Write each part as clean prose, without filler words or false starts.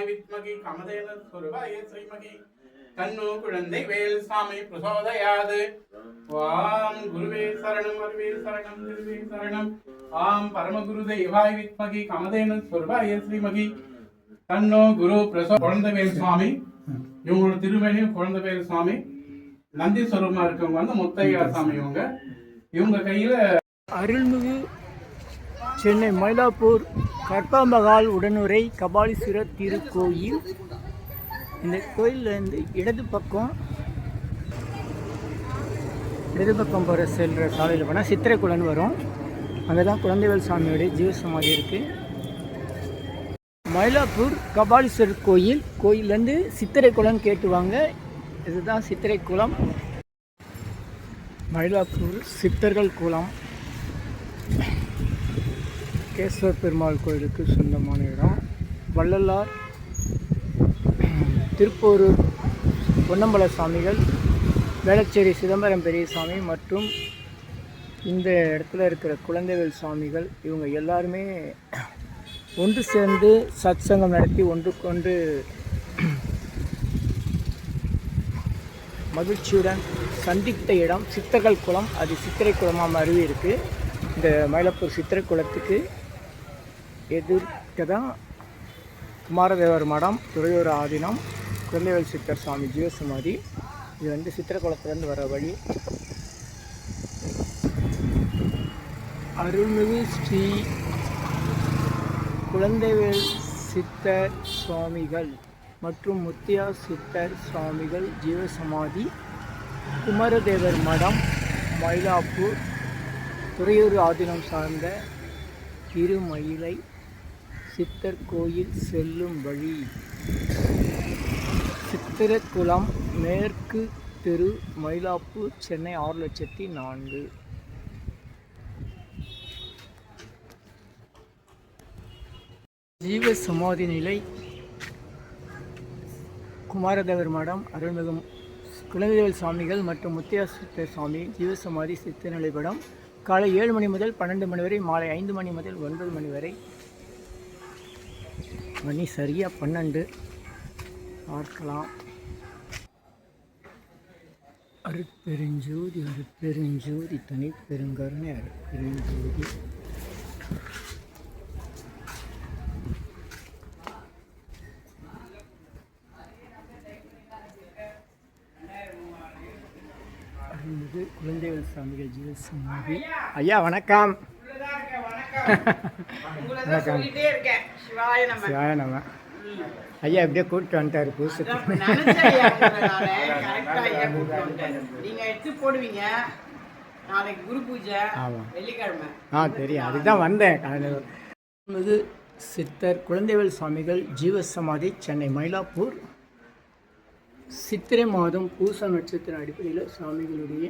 வித்மகி கமதேன சொருபாய ஸ்ரீமகி தன்னோ குழந்தை வேல் சாமி பிரசோதயாது. வாம் குருவே சரணம் அருவே சரணம் திருவே சரணம். ஆம் பரமகுரு தேவாய் வித்மகி கமதேன சொருபாய ஸ்ரீமகி தன்னோ குரு பிரசோ. குழந்தைவேல் சுவாமி இவங்களோட திருமணியும் குழந்தைவேல் சுவாமி. நந்தி சொரூபமா இருக்கவங்க வந்து முத்தையா சாமி. இவங்க கையில அருள்மிகு சென்னை மயிலாப்பூர் கற்பம்பகால் உடனுரை கபாலீஸ்வரர் திருக்கோயில். இந்த கோயிலேருந்து இடது பக்கம் போகிற செல்கிற சாலையில் போனால் சித்திரைக்குளம்னு வரும். அங்கே தான் குழந்தைவேல் சாமியோடைய ஜீவசமாதி இருக்குது. மயிலாப்பூர் கபாலீஸ்வரர் கோயிலேருந்து சித்திரைக்குளம்னு கேட்டுவாங்க. இதுதான் சித்திரைக்குளம். மயிலாப்பூர் சித்தர்கள் குளம் கேசவ பெருமாள் கோயிலுக்கு சொந்தமான இடம். வள்ளலார், திருப்போரூர் பொன்னம்பல சாமிகள், வேளச்சேரி சிதம்பரம் பெரியசாமி மற்றும் இந்த இடத்துல இருக்கிற குழந்தைவேல் சாமிகள் இவங்க எல்லாருமே ஒன்று சேர்ந்து சத்சங்கம் நடத்தி ஒன்றுக்கொண்டு மகிழ்ச்சியுடன் சந்தித்த இடம் சித்தர்கள் குளம். அது சித்திரை குளமாக அருவி இருக்குது. இந்த மயிலாப்பூர் சித்திரை குளத்துக்கு எதிர்க்க தான் குமாரதேவர் மடம், துறையூர் ஆதீனம், குழந்தைவேல் சித்தர் சுவாமி ஜீவசமாதி. இது வந்து சித்திரை குளத்துலேருந்து வர வழி. அருள்மிகு ஸ்ரீ குழந்தைவேல் சித்தர் சுவாமிகள் மற்றும் முத்தியா சித்தர் சுவாமிகள் ஜீவசமாதி, குமரதேவர் மடம், மயிலாப்பூர், துறையூர் ஆதீனம் சார்ந்த திருமயிலை சித்தர் கோயில் செல்லும் வழி. சித்திரக்குளம், மேற்கு தெரு, மயிலாப்பூர், சென்னை 6,04,000. ஜீவசமாதி நிலை குமாரதேவர் மடம், அருள்மிகு குழந்தைவேல் சாமிகள் மற்றும் முத்தியா சித்தர் சுவாமி ஜீவசமாதி சித்தநிலை படம். காலை 7 மணி முதல் 12 மணி வரை, மாலை 5 மணி முதல் 9 மணி வரை. மணி சரியாக 12 பார்க்கலாம். அருட்பெருஞ்சோதி அருட்பெருஞ்சோதி தனி பெருங்கருணை அருட்பெருஞ்சோதி. குழந்தைவேல் சாமிகள் ஜீவசமாதி. ஐயா வணக்கம். வணக்கம். சிவாய நம. ஐயா எப்படியே கூப்பிட்டு வந்துட்டாரு பூசத்துக்கு. தெரியும், அதுதான் வந்தேன். சித்தர் குழந்தைவேல் சாமிகள் ஜீவசமாதி, சென்னை மயிலாப்பூர். சித்திரை மாதம் பூச நட்சத்திர அடிப்படையில் சாமிகளுடைய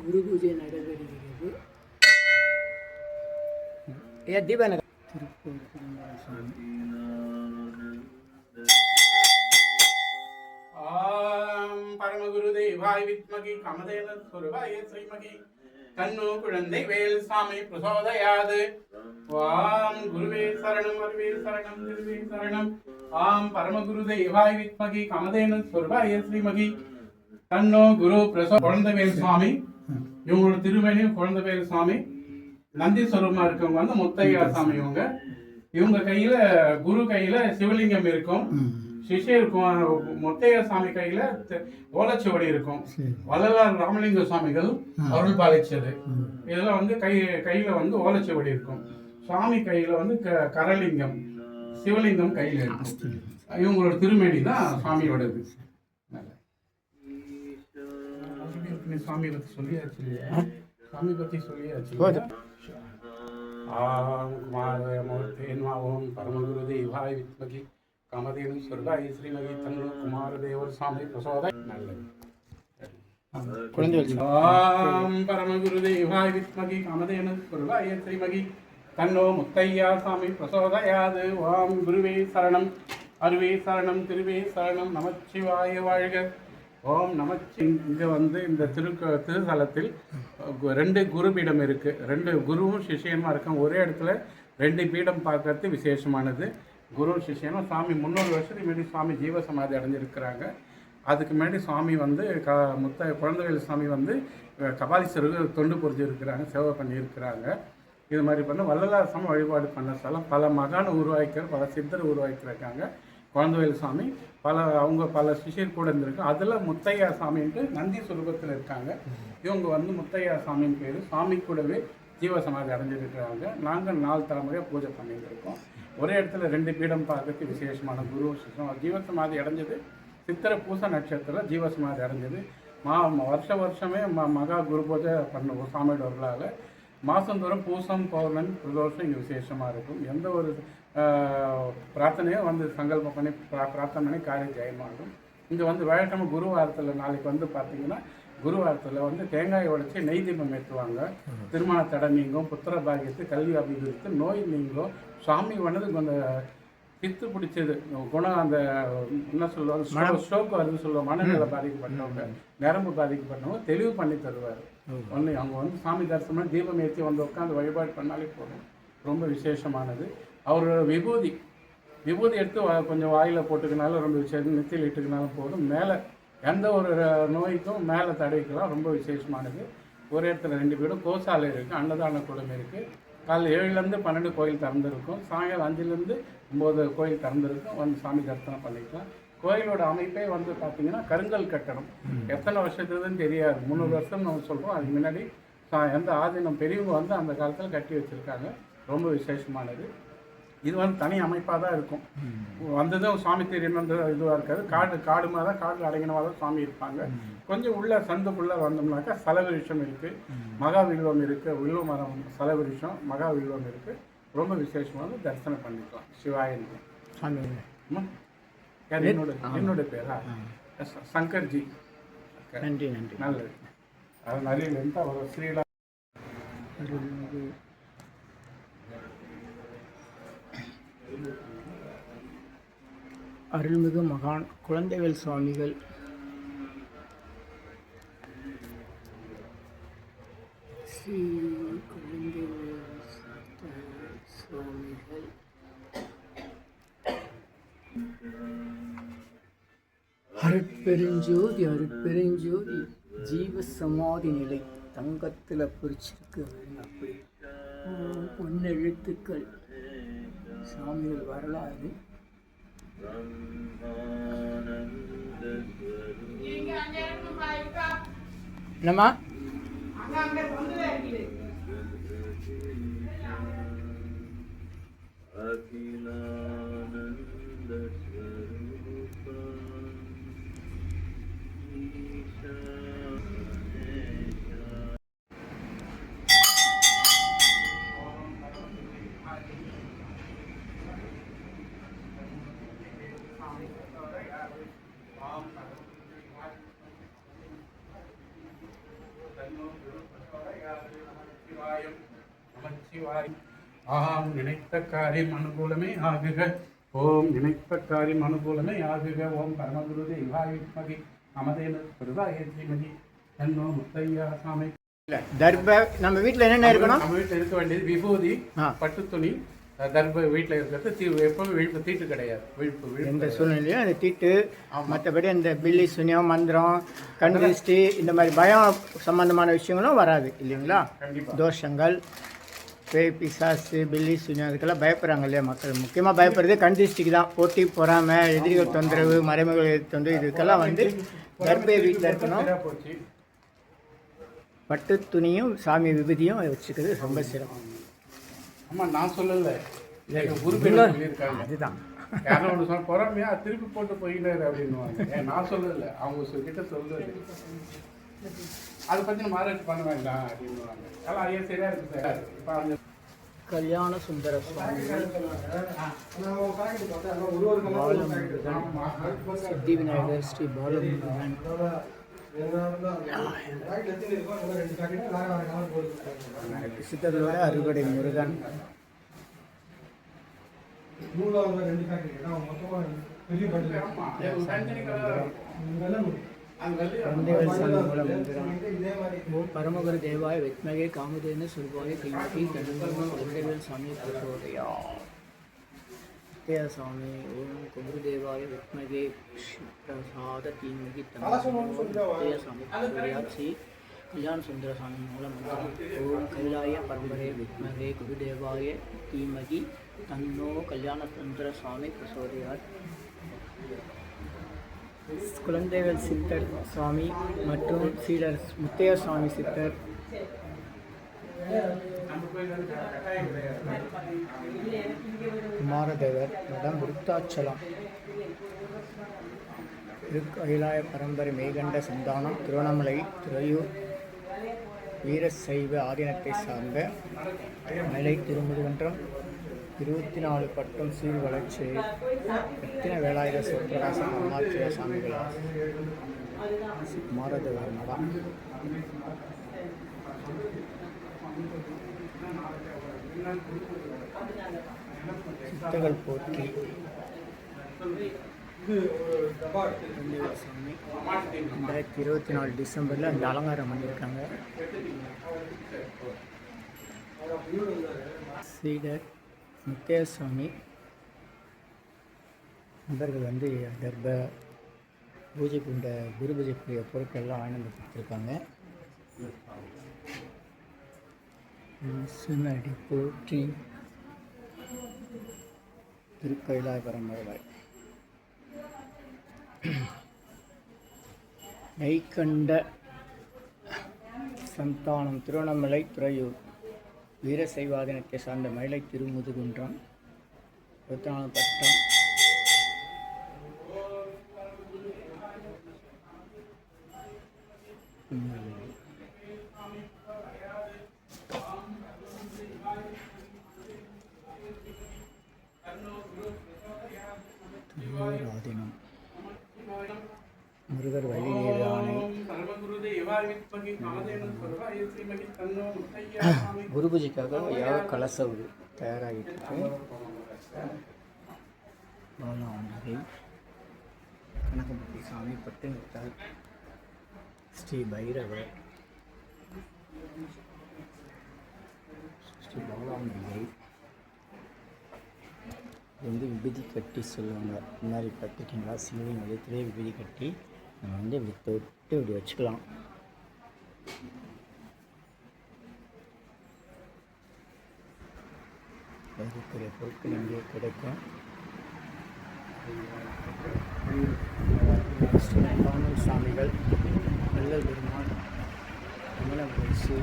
குரு பூஜை நடைபெறுகிறது. தீபநகர் திருப்பூர் சாமி. பரமகுரு தேவாய் வித்மகி கமதேன சொருபாய ஸ்ரீமகி தன்னோ குழந்தை வேல் சாமி பிரசோதயாது. வாம் குருவே சரணம் அருவே சரணம் திருவே சரணம். ஆம் பரமகுரு தேவாய் வித்மகி கமதேன சொருபாய ஸ்ரீமகி தன்னோ குரு பிரசோ. குழந்தைவேல் சுவாமி இவங்களோட திருமணியும் குழந்தைவேல் சுவாமி. நந்தி சொரூபமா இருக்கவங்க வந்து முத்தையா சாமி. இவங்க கையில குரு கையில சிவலிங்கம் இருக்கும், சிஷை இருக்கும். முத்தையா சாமி கையில ஓலச்சுவடி இருக்கும். வள்ளலார் ராமலிங்க சுவாமிகள் அருள் பாலிச்சது. இதெல்லாம் வந்து கையில வந்து ஓலச்சுவடி இருக்கும். சுவாமி கையில வந்து கரலிங்கம், சிவலிங்கம் கையில இருக்கும். இவங்களோட திருமேனி தான் சுவாமியோடது. சுவாமி பத்தி சொல்லியாச்சு. சுவாமி பத்தி சொல்லியாச்சு. ஓம் பரமகுரு தேவாய் வித்மகி கமதேனு சொர்காய ஸ்ரீமகி தன்னோ குமாரதேவர் சாமி பிரசோத. நல்லது. ஓம் பரமகுரு தேவாய் வித்மகி கமதேனு சொர்காய ஸ்ரீமகி தன்னோ முத்தையா சாமி பிரசோதயாது. ஓம் குருவே சரணம் அருவே சரணம் திருவே சரணம். நமச்சிவாய வாழ்க. ஓம் நமச்சி. இங்கே வந்து இந்த திருத்தலத்தில் 2 குரு பீடம் இருக்குது. 2 குருவும் சிஷியமாக இருக்காங்க. ஒரே இடத்துல 2 பீடம் பார்க்கறது விசேஷமானது. குரு சிஷ்யனும் சாமி 300 வருஷத்துக்கு முன்னாடி சுவாமி ஜீவசமாதி அடைஞ்சிருக்கிறாங்க. அதுக்கு முன்னாடி சுவாமி வந்து குழந்தைவேல் சாமி வந்து கபாலீஸ்வரருக்கு தொண்டு புரிஞ்சிருக்கிறாங்க, சேவை பண்ணியிருக்கிறாங்க. இது மாதிரி பண்ண வள்ளலார் சாமி வழிபாடு பண்ண ஸ்தலம். பல மகானை உருவாக்கிற, பல சித்தர் உருவாக்கியிருக்காங்க. குழந்தைவேல் சாமி அவங்க பல சிஷியர் கூட இருந்திருக்கு. அதில் முத்தையா சாமின்ட்டு நந்தி சுரூபத்தில் இருக்காங்க. இவங்க வந்து முத்தையா சாமின்னு பேர். சாமி கூடவே ஜீவசமாதி அடைஞ்சிருக்கிறாங்க. நாங்கள் 4 தலைமுறையாக பூஜை பண்ணியிருக்கோம். ஒரே இடத்துல 2 பீடம் பார்க்கறதுக்கு விசேஷமான குரு சிஷ்யம். ஜீவசமாதி அடைஞ்சது சித்திரை பூச நட்சத்திரம் ஜீவசமாதி அடைஞ்சது. வருஷமே மகா குரு பூஜை பண்ணுவோம் சாமியோட அருளால். மாதந்தோறும் பூசம் பௌர்ணமி பிரதோஷம் இங்கே விசேஷமாக இருக்கும். எந்த ஒரு பிரார்த்தனையும் வந்து சங்கல்பம் பண்ணி பிரார்த்தனை பண்ணி காரியம் ஜெயமாகும். இங்கே வந்து வியாழக்கிழமை குருவாரத்தில் நாளைக்கு வந்து பார்த்திங்கன்னா குருவாரத்தில் வந்து தேங்காய் உடைச்சி நெய் தீபம் ஏற்றுவாங்க. திருமண தடை நீங்கும், புத்திர பாகியத்து, கல்வி அபிவிருத்தி, நோய் நீங்கும். சாமி வந்து கொஞ்சம் பித்து பிடிச்சது குணம், அந்த என்ன சொல்லுவாங்க, ஸ்ட்ரோக் வருதுன்னு சொல்லுவாங்க. மனநிலை பாதிக்கப்பட்டவங்க, நரம்பு பாதிக்கப்பட்டவங்க தெளிவு பண்ணி தருவார். ஒன்று அவங்க வந்து சாமி தரிசனம் தீபம் ஏற்றி வந்து உட்காந்து வழிபாடு பண்ணாலே போதும். ரொம்ப விசேஷமானது. அவர் விபூதி எடுத்து கொஞ்சம் வாயில் போட்டுக்கினாலும் ரொம்ப விசேஷம், நெத்தியில் இட்டுக்கினாலும் போதும். மேலே எந்த ஒரு நோய்க்கும் மேலே தடவிக்கலாம். ரொம்ப விசேஷமானது. ஒரு இடத்துல 2 வீடும் கோசாலை இருக்குது, அன்னதான கூடம் இருக்குது. காலைல 7லேருந்து 12 கோயில் திறந்துருக்கும். சாயங்காலம் 5லேருந்து 9 கோயில் திறந்துருக்கும். வந்து சாமி தரிசனம் பண்ணிக்கலாம். கோயிலோட அமைப்பே வந்து பார்த்திங்கன்னா கருங்கல் கட்டணம். எத்தனை வருஷத்துக்குன்னு தெரியாது, 300 வருஷம் நம்ம சொல்கிறோம். அதுக்கு முன்னாடி எந்த ஆதீனம் பெரியவங்க வந்து அந்த காலத்தில் கட்டி வச்சுருக்காங்க. ரொம்ப விசேஷமானது. இது வந்து தனி அமைப்பாக தான் இருக்கும். வந்ததும் சுவாமி தெரியும் வந்து இதுவாக இருக்காது. காடு மாதிரி தான், காடு அடங்கினமாக தான் சுவாமி இருப்பாங்க. கொஞ்சம் உள்ள சந்துக்குள்ளே வந்தோம்னாக்கா சலவிருஷம் இருக்குது, மகாவில்வம் இருக்குது. வில்வ மரம், சலவிருஷம், மகாவில்வம் இருக்குது. ரொம்ப விசேஷமாக தரிசனம் பண்ணிக்கலாம். சிவாயனுக்கு சாமி. என்னோட பேரா சங்கர்ஜி. நன்றி. நல்லது. அது நிறைய லென்த்தாக வரும். ஸ்ரீலா அருள்மிகு மகான் குழந்தைவேல் சுவாமிகள் ஸ்ரீ குழந்தைவேல் சுவாமிகள் அருட்பெருஞ்சோதி ஜீவ சமாதி நிலை தங்கத்தில் பிடிச்சிருக்கு. அப்படி பொன்னெழுத்துக்கள் சாமிகள் வரலாறு. என்னம்மா ஆம் நினைத்த காரியம் அனுகூலமே ஆகுக. ஓம் நினைத்த காரியம் அனுகூலமே ஆகுக. ஓம் பரமகுரு தேவாய வித்மகி நமதேன பிரதாய தீமகி தன்னோ முத்தையா சாமி. தர்ப நம்ம வீட்டில் என்னென்ன இருக்கணும்? நம்ம வீட்டில் இருக்க வேண்டியது விபூதி, பட்டு துணி, தர்ப வீட்டில் இருக்கிறது. எப்பவும் விழிப்பு தீட்டு கிடையாது. விழிப்பு எந்த சூழ்நிலையும் அந்த தீட்டு. மற்றபடி அந்த பில்லி சுனியம், மந்திரம், கண் திருஷ்டி, இந்த மாதிரி பயம் சம்பந்தமான விஷயங்களும் வராது இல்லைங்களா? தோஷங்கள், பேய், பிசாசு, பில்லி சுனியம், அதுக்கெல்லாம் பயப்படுறாங்க இல்லையா மக்கள்? முக்கியமாக பயப்படுறது கண் திருஷ்டிக்கு தான். போட்டி, பொறாமை, எதிரிகள் தொந்தரவு, மறைமுக தொந்தரவு, இதுக்கெல்லாம் வந்து தர்பை வீட்டில் இருக்கணும். பட்டு துணியும் சாமி விபூதியும் வச்சுக்கிறது ரொம்ப சிரமம். ஆமாம், நான் சொல்லலை, சொல்லியிருக்காங்க. அதுதான் யாரும் ஒன்று சொல்ல பொறாமையா திருப்பி போட்டு போயினாரு அப்படின்னுவாங்க. நான் சொல்லலை, அவங்க கிட்ட சொல்றது. அதை பற்றி நம்ம ஆராய்ச்சி பண்ண வேண்டாம் அப்படின்னுவாங்க. அதெல்லாம் ஐயா சரியா இருக்கு சார். இப்போ அந்த கல்யாண சுந்தர சுவாமிகள், சித்தி விநாயகர், ஸ்ரீ பாலமுருகன், சித்தர்களோட அறுபடை முருகன், பரமகுரு தேவாய வித்மகே காமதேன சுருபாய தீமகி தன்னும் குழந்தைவேல் சாமி பிரசோதயா. முத்தையசாமி ஓம் குருதேவாய வித்மகே பிரசாத தீமகி முத்தையசாமி ஸ்ரீ கல்யாண சுந்தரசாமி மூலமந்திரம் ஓம் கைலாய பரம்பரை வித்மகே குருதேவாய தீமகி தன்னோ கல்யாண சுந்தரசாமி பிரசோதயாத். குழந்தைகள் சித்தர் சுவாமி மற்றும் சீடர் முத்தையசாமி சித்தர் குமாரதேவர் மடம் விருத்தாச்சலம் திருக்கைலாய பரம்பரை மேகண்ட சந்தானம் திருவண்ணாமலை துறையூர் வீரசைவ ஆதீனத்தை சார்ந்த மலை திருமுருகன்றம் 24 பட்டம் சீர் வளர்ச்சி ரத்தின வேலாயுத சிவபிரகாச அருணாச்சல சாமிகளார் குமாரதேவர் மடம். சித்தர்கள் போற்றி 2024 டிசம்பரில் அந்த அலங்காரம் பண்ணியிருக்காங்க. சீடர் முத்தையசாமி நண்பர்கள் கர்ப்ப பூஜைக்கு இந்த குரு பூஜைக்குரிய பொருட்கள்லாம் வாங்கி கொடுத்துருக்காங்க. சுனடி போற்றி திருக்கைலாய பரம்பரை நெய்கண்ட சந்தானம் திருவண்ணாமலை துறையூர் வீரசைவாதனத்தை சார்ந்த மயிலை திருமுதுகுன்றம் 24 பட்டம் ஆதீனம் முருகர் வள்ளி நீரானை குரு பூஜைக்காக யாக கலசம் தயாராகிட்டு இருக்கு. பாலாம்பிகை கனகம்பட்டி சாமி பட்டினத்தார் ஸ்ரீ பைரவர் ஸ்ரீ பாலாம்பிகை விபூதி கட்டி சொல்லுவாங்க. இந்த மாதிரி பார்த்துட்டிங்களா சிவலிங்க மையத்திலே விபூதி கட்டி நம்ம இப்படி தொட்டு இப்படி வச்சுக்கலாம். அதுக்குரிய பொருட்கள் இங்கே கிடைக்கும். காமல் சாமிகள் வள்ளல் பெருமாள் கமலபரிசு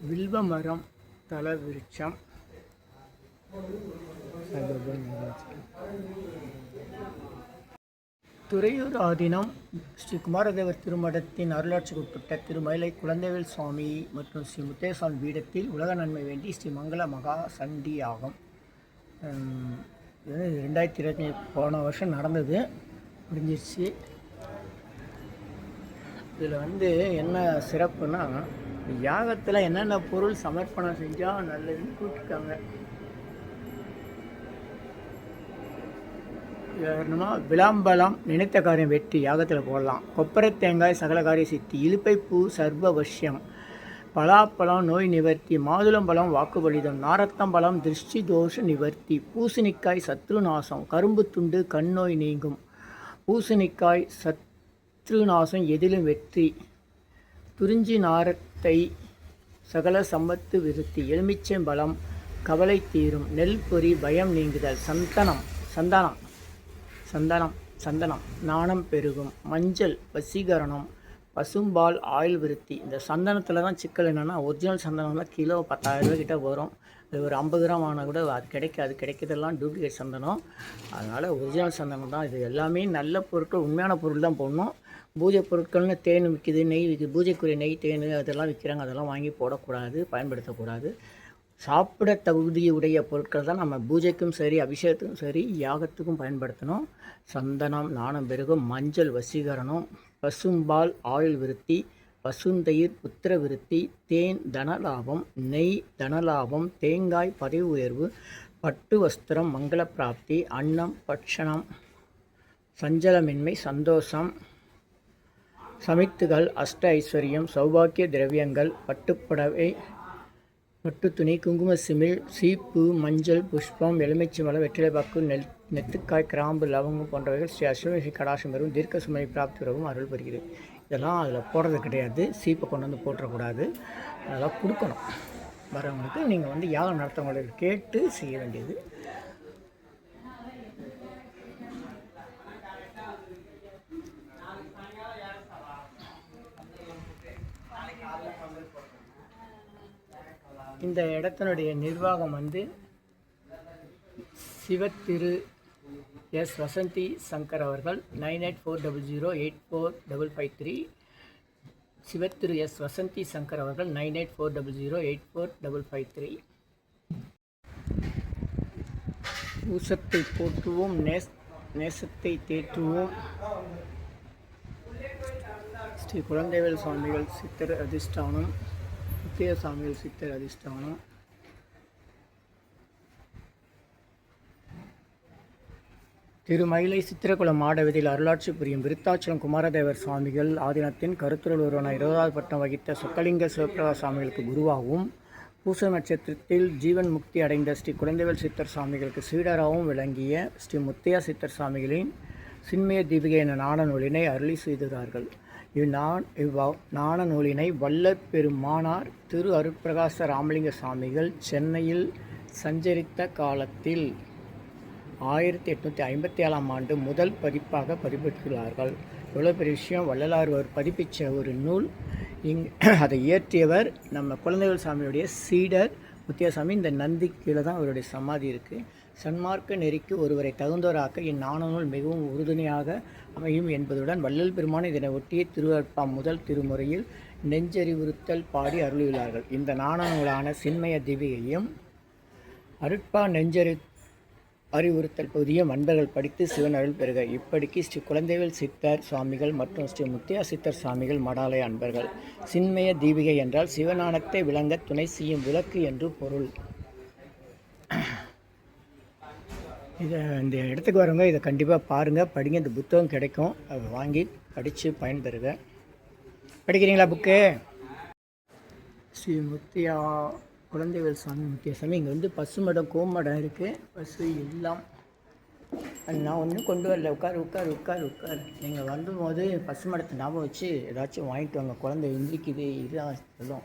வில்வ மரம் தல விருட்சம் துறையூர் ஆதீனம் ஸ்ரீ குமாரதேவர் திருமடத்தின் அருளாட்சிக்கு உட்பட்ட திருமயிலை குழந்தைவேல் சுவாமி மற்றும் ஸ்ரீ முத்தையசாமி பீடத்தில் உலக நன்மை வேண்டி ஸ்ரீ மங்கள மகா சண்டி யாகம் 2025 போன வருஷம் நடந்தது, முடிஞ்சிருச்சு. இதில் என்ன சிறப்புனா யாகத்தில் என்னென்ன பொருள் சமர்ப்பணம் செஞ்சால் நல்லதுன்னு கூப்பிட்டுருக்காங்க. என்னன்னா விளாம்பலம் நினைத்த காரியம் வெற்றி யாகத்தில் போடலாம். கொப்பரை தேங்காய் சகல காரிய சித்தி, இலுப்பைப்பூ சர்வவசியம், பலாப்பழம் நோய் நிவர்த்தி, மாதுளம்பழம் வாக்குபலிதம், நாரத்தம்பழம் திருஷ்டி தோஷ நிவர்த்தி, பூசணிக்காய் சத்ருநாசம், கரும்பு துண்டு கண் நோய் நீங்கும், பூசணிக்காய் சத்ருநாசம் எதிலும் வெற்றி, துறிஞ்சி நாரத்தை சகல சம்பத்து விருத்தி, எலுமிச்சம்பழம் கவலை தீரும், நெல் பொறி பயம் நீங்குதல், சந்தனம் நாணம் பெருகும், மஞ்சள் வசீகரணம், பசும்பால் ஆயில் விருத்தி. இந்த சந்தனத்தில் தான் சிக்கல் என்னென்னா ஒரிஜினல் சந்தனம்லாம் கிலோ 10,000 ரூபா கிட்ட வரும். அது ஒரு 50 கிராம் ஆனால் கூட அது கிடைக்கிறதெல்லாம் டூப்ளிகேட் சந்தனம். அதனால் ஒரிஜினல் சந்தனம் தான் இது. எல்லாமே நல்ல பொருட்கள், உண்மையான பொருள் தான் போடணும். பூஜை பொருட்கள்னு தேன் விற்கிது, நெய் விற்கிது, பூஜைக்குரிய நெய் தேன் அதெல்லாம் விற்கிறாங்க. அதெல்லாம் வாங்கி போடக்கூடாது, பயன்படுத்தக்கூடாது. சாப்பிட தகுதியுடைய பொருட்கள் தான் நம்ம பூஜைக்கும் சரி அபிஷேகத்துக்கும் சரி யாகத்துக்கும் பயன்படுத்தணும். சந்தனம் நாணம் பெருகும், மஞ்சள் வசீகரணம், பசும்பால் ஆயுள் விருத்தி, பசுந்தயிர் புத்திர விருத்தி, தேன் தனலாபம், நெய் தனலாபம், தேங்காய் பதவி உயர்வு, பட்டு வஸ்திரம் மங்கள பிராப்தி, அன்னம் பட்சணம் சஞ்சலமின்மை சந்தோஷம், சமித்துகள் அஷ்ட ஐஸ்வர்யம், சௌபாக்கிய திரவியங்கள், பட்டுப்புடவை பட்டு துணி, குங்கும சிமிழ், சீப்பு, மஞ்சள், புஷ்பம், எலுமிச்சம்பழம், வெற்றிலைப்பாக்கு, நெத்துக்காய், கிராம்பு, லவங்கம் போன்றவைகள் ஸ்ரீ அஸ்வமேஷி கடாசம் பெறும் தீர்க்க சுமனை பிராப்தி வரவும் அருள் பெறுகிறது. இதெல்லாம் அதில் போடுறது கிடையாது. சீப்பை கொண்டு வந்து போட்டுறக்கூடாது. அதெல்லாம் கொடுக்கணும் வரவங்களுக்கு. நீங்கள் வந்து யாகம் நடத்தவங்களுக்கு கேட்டு செய்ய வேண்டியது. இந்த இடத்தினுடைய நிர்வாகம் வந்து சிவத்திரு எஸ் வசந்தி சங்கர் அவர்கள் 9840084553. சிவத்திரு எஸ் வசந்தி சங்கர் அவர்கள் 9840084553. ஊசத்தை போற்றுவோம், நேசத்தை தேற்றுவோம். ஸ்ரீ குழந்தைவேல் சுவாமிகள் சித்தர் அதிஷ்டானம், முத்திய சாமிகள் சித்தர் அதிஷ்டானம். திருமயிலை சித்திரகுளம் மாடவதில் அருளாட்சி புரியும் விருத்தாச்சலம் குமாரதேவர் சுவாமிகள் ஆதீனத்தின் கருத்துருள் ஒருவன 20வது பட்டம் வகித்த சொக்கலிங்க சிவபிரகாச சுவாமிகளுக்கு குருவாகவும், பூச நட்சத்திரத்தில் ஜீவன் முக்தி அடைந்த ஸ்ரீ குழந்தைவேல் சித்தர் சுவாமிகளுக்கு சீடராகவும் விளங்கிய ஸ்ரீ முத்தையா சித்தர் சுவாமிகளின் சின்மய தீபிகை என நாண நூலினை அருளி செய்துகிறார்கள். நாண நூலினை வல்லற் பெருமானார் திரு அருட்பிரகாச ராமலிங்க சுவாமிகள் சென்னையில் சஞ்சரித்த காலத்தில் 1857ஆம் ஆண்டு முதல் பதிப்பாக பதிப்பித்துள்ளார்கள். எவ்வளோ பெரிய விஷயம்! வள்ளலார் பதிப்பித்த ஒரு நூல். அதை இயற்றியவர் நம்ம குழந்தைவேல் சாமியுடைய சீடர் முத்தியாசாமி. இந்த நந்தி கீழே தான் அவருடைய சமாதி இருக்குது. சன்மார்க்க நெறிக்கு ஒருவரை தகுந்தவராக்க இந்நாண நூல் மிகவும் உறுதுணையாக அமையும் என்பதுடன் வள்ளல் பெருமான் இதனை ஒட்டிய திருவருட்பா முதல் திருமுறையில் நெஞ்சறிவுறுத்தல் பாடி அருளியுள்ளார்கள். இந்த நாண நூலான சின்மய தீபிகையும் அருட்பா அறிவுறுத்தல் பகுதியும் அன்பர்கள் படித்து சிவன் அருள் பெறுக. இப்படிக்கு ஸ்ரீ குழந்தைவேல் சித்தர் சுவாமிகள் மற்றும் ஸ்ரீ முத்தியா சித்தர் சுவாமிகள் மடாலய அன்பர்கள். சின்மய தீபிகை என்றால் சிவஞானத்தை விளங்க துணை செய்யும் விளக்கு என்று பொருள். இந்த இடத்துக்கு வரவங்க இதை கண்டிப்பாக பாருங்கள், படிங்க. இந்த புத்தகம் கிடைக்கும், அதை வாங்கி படித்து பயன்பெறுக. படிக்கிறீங்களா புக்கு? ஸ்ரீ முத்தியா குழந்தைவேல் சாமி முத்தியா சாமி. இங்கே வந்து பசுமடம் கோமடம் இருக்குது. பசு எல்லாம் நான் ஒன்றும் கொண்டு வரல. உட்கார். நீங்கள் வரும்போது பசுமடத்தை ஞாபகம் வச்சு ஏதாச்சும் வாங்கிட்டு வாங்க. குழந்தை எந்திரிக்குது இதுதான் சொல்லும்.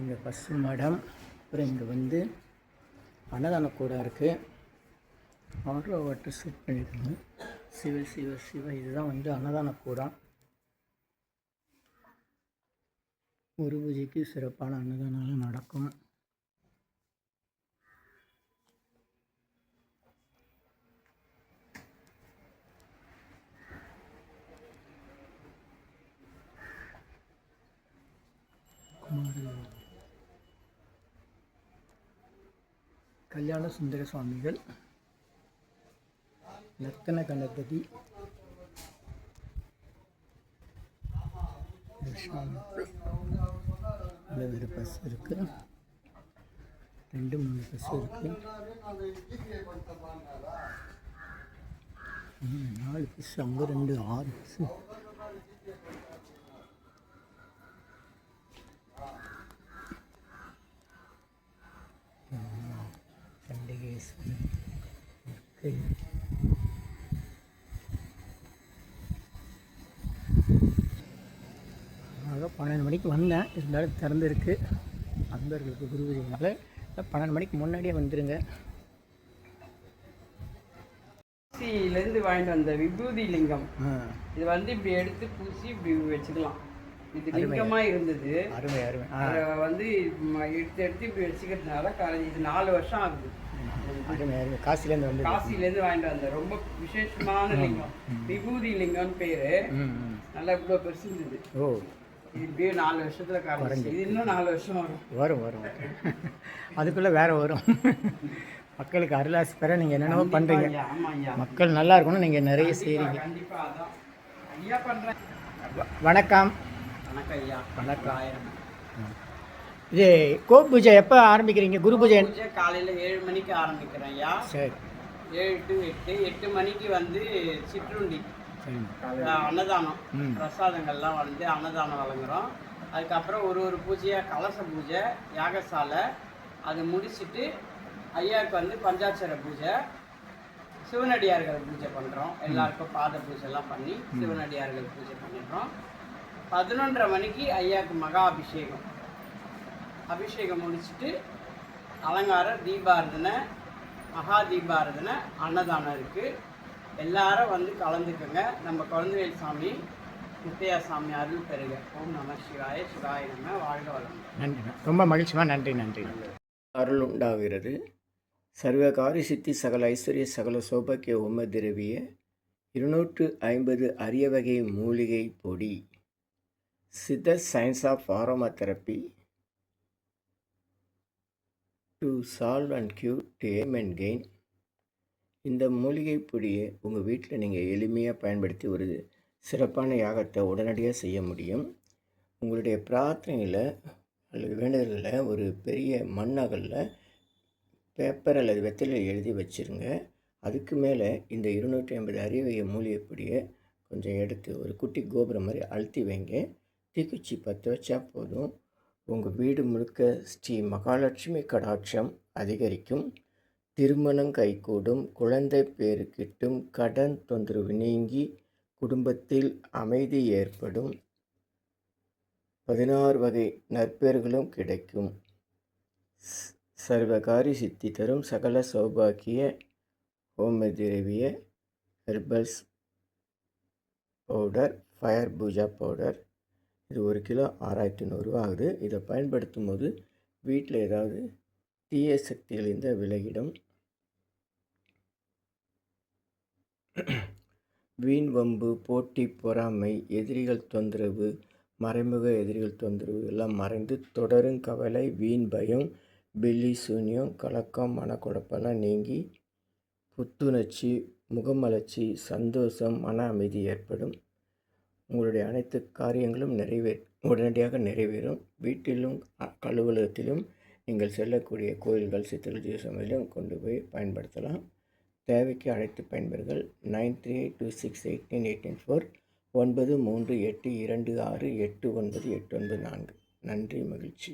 இங்கே பசுமடம். அப்புறம் இங்கே வந்து அன்னதான கூடம் இருக்குது. ஆர்வ வாட்டர் செட் பண்ணியிருக்காங்க. சிவ இதுதான் வந்து அன்னதான கூடம். ஒரு பூஜைக்கு சிறப்பான அன்னதானம் நடக்கும். கல்யாண சுந்தர சுவாமிகள், லத்தன கணபதி, வேறு பஸ் இருக்குது. 2-3 பஸ் இருக்குது. 4 பஸ், அங்கே 2, 6 பஸ். சண்டிகேஸ்வரர் இருக்குது. ஆக 12 மணிக்கு வந்தேன். இருந்தாலும் திறந்துருக்கு. அன்பர்களுக்கு குரு பூஜைனால 12 மணிக்கு முன்னாடியே வந்துடுங்க. காசியிலேருந்து வாங்கிட்டு வந்த விபூதி லிங்கம். இது வந்து இப்படி எடுத்து பூசி இப்படி வச்சுக்கலாம். இது லிங்கமாக இருந்தது. அருமை. அதை வந்து எடுத்து இப்படி வச்சுக்கிறதுனால இது 4 வருஷம் ஆகுது. அருமை. காசிலேருந்து வாங்கிட்டு வந்தேன். ரொம்ப விசேஷமான லிங்கம். விபூதி லிங்கம்னு பேர். நல்லா இவ்வளோ பெருசு இருந்தது. ஓ, இப்படியே 4 வருஷத்துல காரணம். இது இன்னும் 4 வருஷம் வரும். அதுக்குள்ளே வேற வரும். மக்களுக்கு அருளாசி பெற நீங்கள் என்னென்னவோ பண்ணுறீங்க. மக்கள் நல்லா இருக்கணும், நீங்கள் நிறைய செய்கிறீங்க. வணக்கம். ஐயா. வணக்கம். இது கோ பூஜை எப்போ ஆரம்பிக்கிறீங்க? குரு பூஜை காலையில் 7 மணிக்கு ஆரம்பிக்கிறேன் ஐயா. சரி. 7 to 8 மணிக்கு வந்து சிற்றுண்டி, அன்னதானம், பிரசாதங்கள்லாம் வந்து அன்னதானம் வழங்குறோம். அதுக்கப்புறம் ஒரு பூஜையாக கலச பூஜை, யாகசாலை, அதை முடிச்சுட்டு ஐயாவுக்கு வந்து பஞ்சாட்சர பூஜை, சிவனடியார்கள் பூஜை பண்ணுறோம். எல்லாருக்கும் பாத பூஜைலாம் பண்ணி சிவனடியார்கள் பூஜை பண்ணிடுறோம். 11:30 மணிக்கு ஐயாவுக்கு மகா அபிஷேகம் முடிச்சுட்டு அலங்கார தீபாரதனை, மகா தீபாரதனை, அன்னதானம் இருக்குது. எல்லாரும் வந்து கலந்துக்கங்க. நம்ம குழந்தைவேல் சாமி, முத்தையா சாமி அருள் பெறுக. ஓம் நம சிவாய, சிவாய நம. வாழ்க வளம். நன்றி, ரொம்ப மகிழ்ச்சிமா. நன்றி. அருள் உண்டாகிறது. சர்வகாரி சித்தி சகல ஐஸ்வர்ய சகல சௌபாக்கிய உம திரவிய 250 அரிய வகை மூலிகை பொடி, Siddha science of aroma therapy to solve and cure to aim and gain. இந்த மூலிகை பொடியை உங்கள் வீட்டில் நீங்கள் எளிமையாக பயன்படுத்தி ஒரு சிறப்பான யாகத்தை உடனடியாக செய்ய முடியும். உங்களுடைய பிரார்த்தனையில் அல்லது வேண்டுதலில் ஒரு பெரிய மண்ணகலில் பேப்பர் அல்லது வெத்தலை எழுதி வச்சுருங்க. அதுக்கு மேலே இந்த 250 அரிய வகை மூலிகை பொடியை கொஞ்சம் எடுத்து ஒரு குட்டி கோபுரம் மாதிரி அழுத்தி வைங்க. தீக்குச்சி 10 வச்சா போதும். உங்கள் வீடு முழுக்க ஸ்ரீ மகாலட்சுமி கடாட்சம் அதிகரிக்கும். திருமணம் கைகூடும், குழந்தை பேறு கிட்டும், கடன் தொந்தரவு நீங்கி குடும்பத்தில் அமைதி ஏற்படும், 16 வகை நற்பேர்களும் கிடைக்கும். சர்வகாரி சித்தி தரும் சகல சௌபாக்கிய ஹோம திரவிய herbals powder, fire puja powder. இது 1 கிலோ 6100 ரூபா ஆகுது. இதை பயன்படுத்தும் போது வீட்டில் ஏதாவது தீய சக்திகள் இருந்தால் விலகிடும். வீண் வம்பு, போட்டி, பொறாமை, எதிரிகள் தொந்தரவு, மறைமுக எதிரிகள் தொந்தரவு எல்லாம் மறைந்து தொடரும் கவலை, வீண் பயம், பில்லி சூன்யம், கலக்கம், மனக்குழப்பெல்லாம் நீங்கி புத்துணர்ச்சி, முகமலர்ச்சி, சந்தோஷம், மன அமைதி ஏற்படும். உங்களுடைய அனைத்து காரியங்களும் உடனடியாக நிறைவேறும். வீட்டிலும் அலுவலகத்திலும் நீங்கள் செல்லக்கூடிய கோயில்கள், சித்தர்கள், ஜீவசமையிலும் கொண்டு போய் பயன்படுத்தலாம். தேவைக்கு அழைத்து பயன்பெறுங்கள். 9382689884 9382268984. நன்றி, மகிழ்ச்சி.